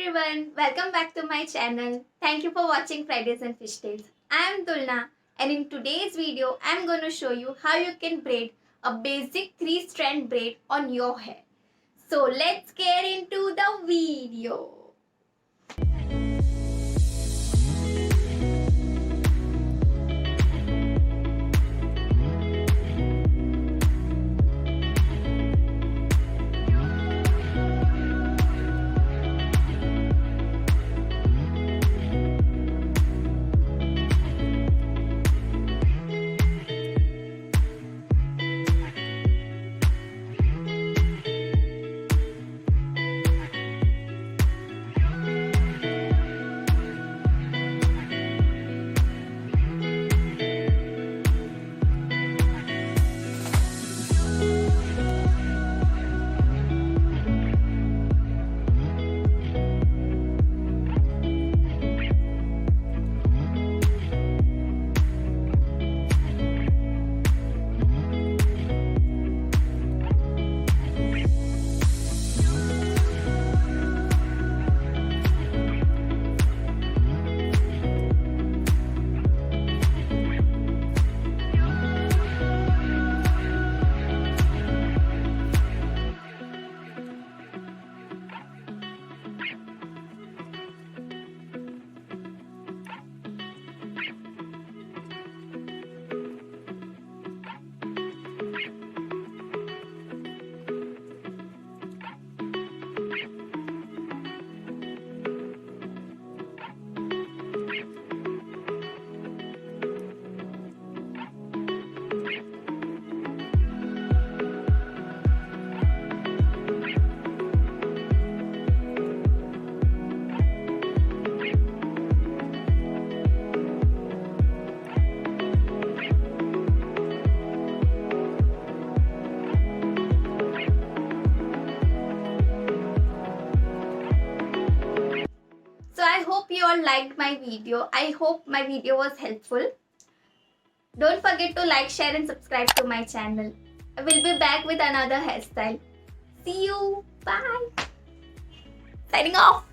everyone, welcome back to my channel. Thank you for watching Fridays and Fish Tales. I am Tulna and in today's video I am going to show you how you can braid a basic 3-strand braid on your hair. So let's get into the video. So I hope you all liked my video. I hope my video was helpful. Don't forget to like, share and subscribe to my channel. I will be back with another hairstyle. See you. Bye. Signing off.